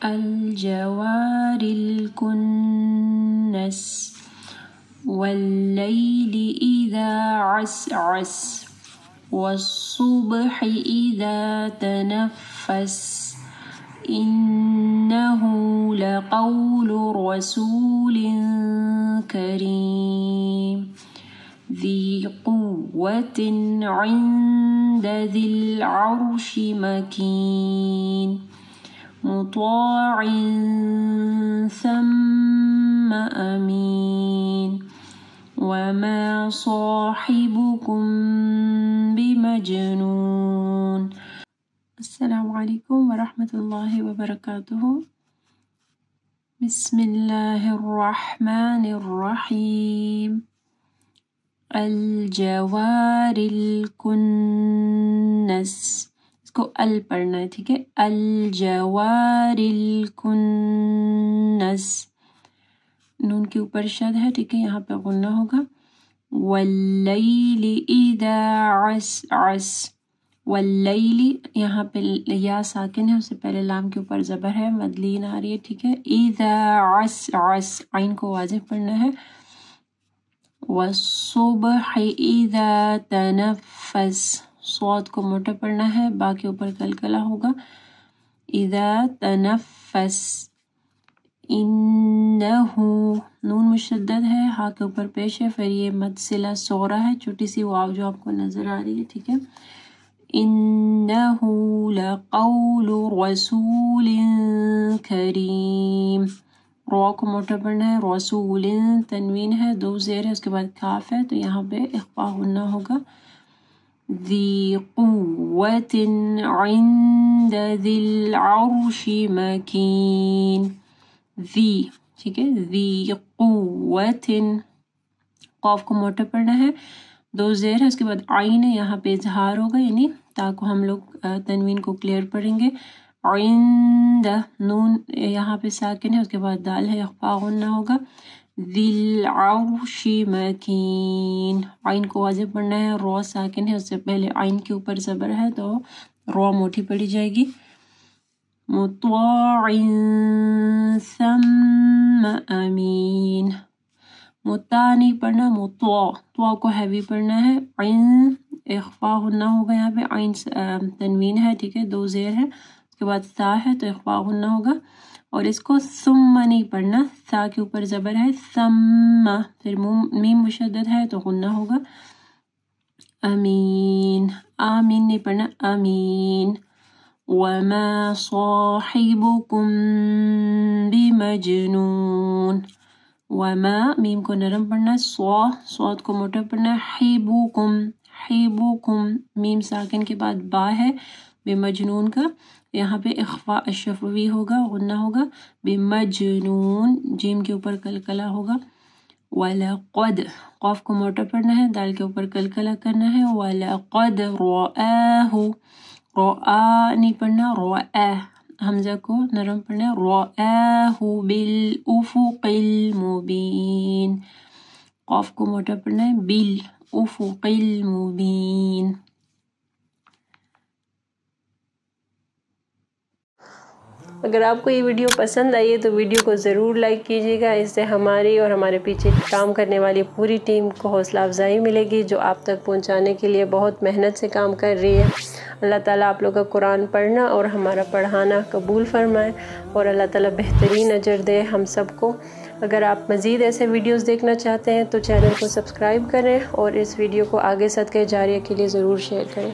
الجوار الكنس والليل إذا عسعس والصبح إذا تنفس إنه لقول رسول كريم ذي قوة عند ذي العرش مكين مطاع ثم أمين وما صاحبكم بمجنون. السلام علیکم ورحمۃ اللہ وبرکاتہ. بسم اللہ الرحمن الرحیم. الجوار الکنس، اس کو ال پڑھنا ہے، ٹھیک ہے. الجوار الکنس، نون کے اوپر شد ہے، ٹھیک ہے، یہاں پہ غنہ ہوگا. واللیل اذا عسعس، واللیل یہاں پہ یا ساکن ہے، اس سے پہلے لام کے اوپر زبر ہے، مد لین آ رہی ہے، ٹھیک ہے. اذا عسعس، عین کو واضح پڑھنا ہے. والصبح اذا تنفس، صوت کو موٹا پڑھنا ہے، با کے اوپر کلکلہ ہوگا. اذا تنفس. انہ، نون مشدد ہے، ہا کے اوپر پیش ہے، پھر یہ مد صلہ صغرا ہے، چھوٹی سی واو جو آپ کو نظر آ رہی ہے، ٹھیک ہے. انہ لقول رسول کریم، رو کو موٹا پڑھنا ہے. رسول، تنوین ہے، دو زیر ہے، اس کے بعد کاف ہے، تو یہاں پہ اخفا غنہ ہوگا. ذی قوت عند ذی العرش مکین. ذی، ٹھیک ہے، ذی قوت، قاف کو موٹا پڑھنا ہے، دو زیر ہے، اس کے بعد عین ہے، یہاں پہ اظہار ہوگا، یعنی تا کو ہم لوگ تنوین کو کلیئر پڑھیں گے. عند، نون یہاں پہ ساکن ہے، اس کے بعد دال ہے، اخفا غنہ ہوگا. ذی العرش مکین، عین کو واضح پڑھنا ہے، رو ساکن ہے، اس سے پہلے عین کے اوپر زبر ہے تو رو موٹی پڑھی جائے گی. مطاع ثم امین، مطاع نہیں پڑھنا، مطاع، طاء کو ہیوی پڑھنا ہے. عین اخفا غنہ ہوگا، یہاں پہ عین تنوین ہے، ٹھیک ہے، دو زیر ہے، اس کے بعد سا ہے تو اخفا غنہ ہوگا. اور اس کو ثم نہیں پڑھنا، سا کے اوپر زبر ہے، ثم، پھر میم مشدد ہے تو غنہ ہوگا. امین، آمین نہیں پڑھنا، امین. وما صاحبكم بمجنون. وما، میم کو نرم پڑھنا ہے، صوت کو موٹا پڑھنا ہے. حیبوکم، حیبوکم، میم ساکن کے بعد با ہے، بمجنون کا یہاں پہ اخفاء الشفوی ہوگا، غنہ ہوگا. بمجنون، جیم کے اوپر کلکلہ ہوگا. وَلَقَدْ، قاف کو موٹا پڑھنا ہے، دال کے اوپر کلکلہ کرنا ہے. وَلَقَدْ رَآهُ، رَآ نہیں پڑھنا، رَآ، حمزہ کو نرم پڑھنا ہے. رَآهُ بِالْأُفُقِ الْمُبِينِ، قاف کو موٹا پڑھنا ہے، بِالْأُفُقِ الْمُبِينِ. اگر آپ کو یہ ویڈیو پسند آئی ہے تو ویڈیو کو ضرور لائک کیجیے گا، اس سے ہماری اور ہمارے پیچھے کام کرنے والی پوری ٹیم کو حوصلہ افزائی ملے گی جو آپ تک پہنچانے کے لیے بہت محنت سے کام کر رہی ہے. اللہ تعالیٰ آپ لوگوں کا قرآن پڑھنا اور ہمارا پڑھانا قبول فرمائے اور اللہ تعالیٰ بہترین اجر دے ہم سب کو. اگر آپ مزید ایسے ویڈیوز دیکھنا چاہتے ہیں تو چینل کو سبسکرائب کریں اور اس ویڈیو کو آگے صدقہ جاریہ کے لیے ضرور شیئر کریں.